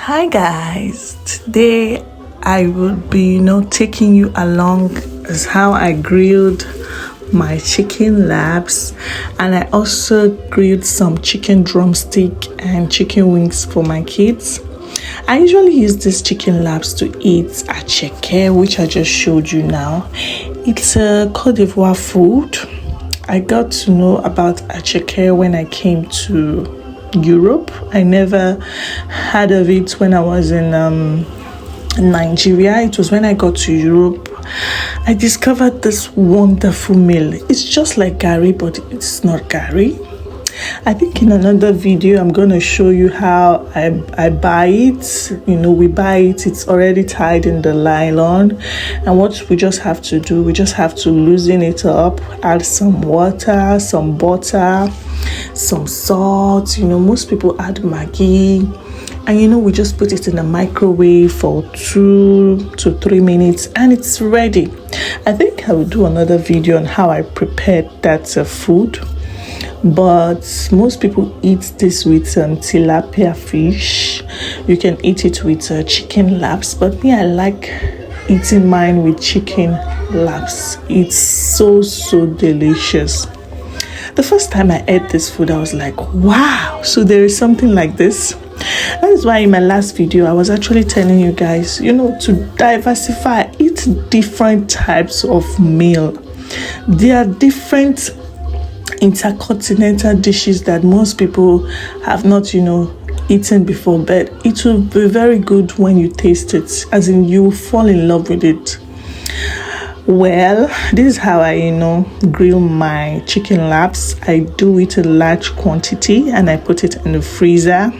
Hi guys, today I will be taking you along as how I grilled my chicken laps, and I also grilled some chicken drumstick and chicken wings for my kids. I usually use these chicken laps to eat acheke, which I just showed you now. It's a Cote d'Ivoire food. I got to know about acheke when I came to Europe. I never heard of it when I was in Nigeria. It was when I got to Europe I discovered this wonderful meal. It's just like gari, but it's not gari. I think in another video I'm going to show you how I buy it. We buy it, it's already tied in the nylon, and what we just have to do, we just have to loosen it up, add some water, some butter, some salt. Most people add Maggi, and we just put it in the microwave for 2 to 3 minutes and it's ready. I think I will do another video on how I prepared that food. But most people eat this with tilapia fish. You can eat it with chicken laps, but me, I like eating mine with chicken laps. It's so delicious. The first time I ate this food, I was like, wow, so there is something like this. That is why in my last video I was actually telling you guys, to diversify, eat different types of meal. There are different intercontinental dishes that most people have not eaten before, but it will be very good when you taste it, as in you fall in love with it. Well, this is how I grill my chicken laps. I do it in large quantity and I put it in the freezer,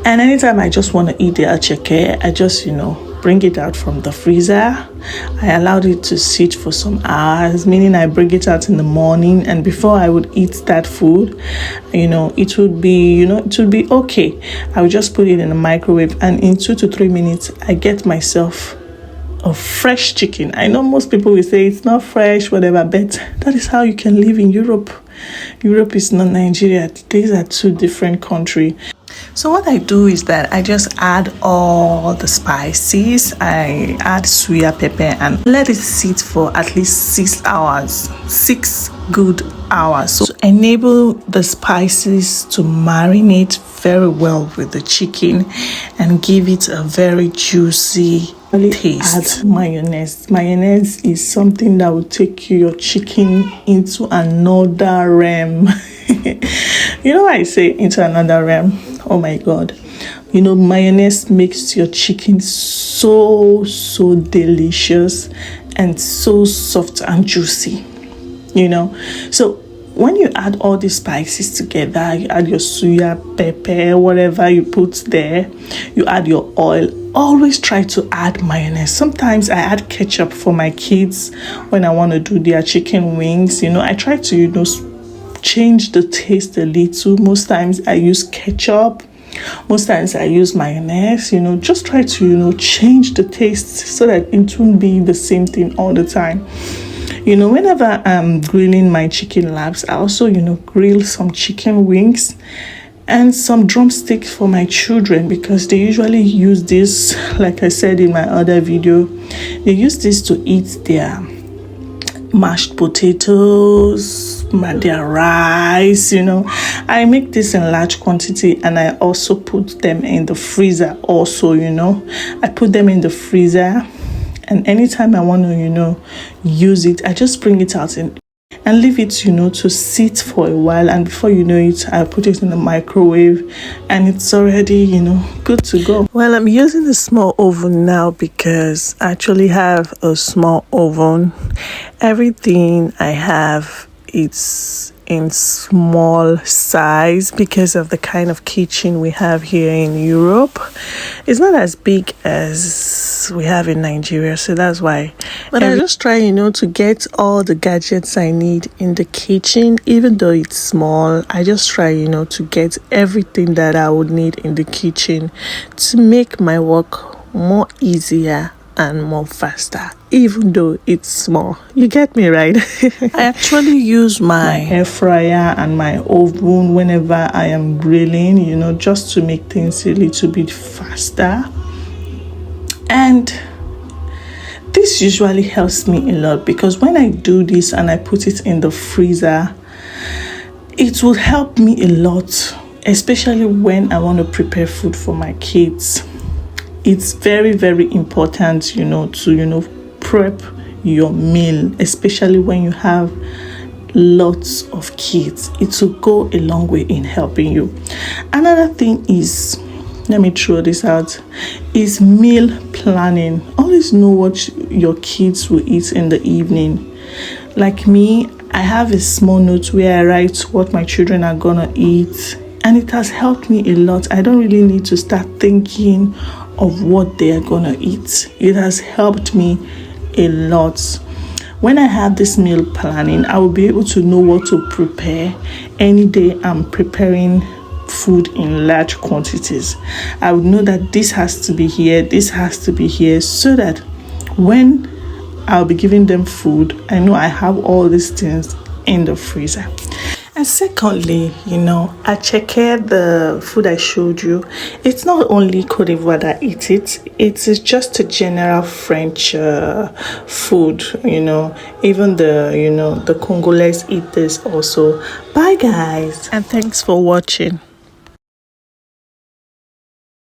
and anytime I just want to eat the acheke, I just bring it out from the freezer. I allowed it to sit for some hours, meaning I bring it out in the morning, and before I would eat that food, it would be okay. I would just put it in the microwave, and in 2 to 3 minutes I get myself a fresh chicken. I know most people will say it's not fresh, whatever, but that is how you can live in Europe. Europe is not Nigeria. These are two different countries. So what I do is that I just add all the spices. I add suya pepper and let it sit for at least 6 hours, 6 good hours. So to enable the spices to marinate very well with the chicken and give it a very juicy taste. Add mayonnaise. Mayonnaise is something that will take your chicken into another realm. I say into another realm. Oh my god. Mayonnaise makes your chicken so delicious and so soft and juicy. So when you add all these spices together, you add your suya pepper, whatever you put there, you add your oil. Always try to add mayonnaise. Sometimes I add ketchup for my kids when I want to do their chicken wings. I try to change the taste a little. Most times I use ketchup, most times I use mayonnaise. Just try to change the taste so that it won't be the same thing all the time. Whenever I'm grilling my chicken laps, I also grill some chicken wings and some drumsticks for my children, because they usually use this, like I said in my other video, they use this to eat their mashed potatoes, their rice. I make this in large quantity, and I also put them in the freezer also. I put them in the freezer, and anytime I want to use it, I just bring it out and leave it to sit for a while, and before you know it, I put it in the microwave and it's already good to go. Well, I'm using the small oven now because I actually have a small oven. Everything I have, it's in small size because of the kind of kitchen we have here in Europe. It's not as big as we have in Nigeria, so that's why. But I just try to get all the gadgets I need in the kitchen. Even though it's small, I just try to get everything that I would need in the kitchen to make my work more easier and more faster, even though it's small. You get me, right? I actually use my air fryer and my oven whenever I am grilling, you know, just to make things a little bit faster. And this usually helps me a lot, because when I do this and I put it in the freezer, it will help me a lot, especially when I want to prepare food for my kids. It's very, very important, you know, to, prep your meal, especially when you have lots of kids. It will go a long way in helping you. Another thing is, let me throw this out, is meal planning. Always know what your kids will eat in the evening. Like me, I have a small note where I write what my children are gonna eat, and it has helped me a lot. I don't really need to start thinking of what they are gonna eat. It has helped me a lot. When I have this meal planning, I will be able to know what to prepare any day I'm preparing food in large quantities. I would know that this has to be here, this has to be here, so that when I'll be giving them food, I know I have all these things in the freezer. And secondly, I check the food I showed you. It's not only Cote d'Ivoire that eat it. It is just a general French food, Even the Congolese eat this also. Bye, guys. And thanks for watching.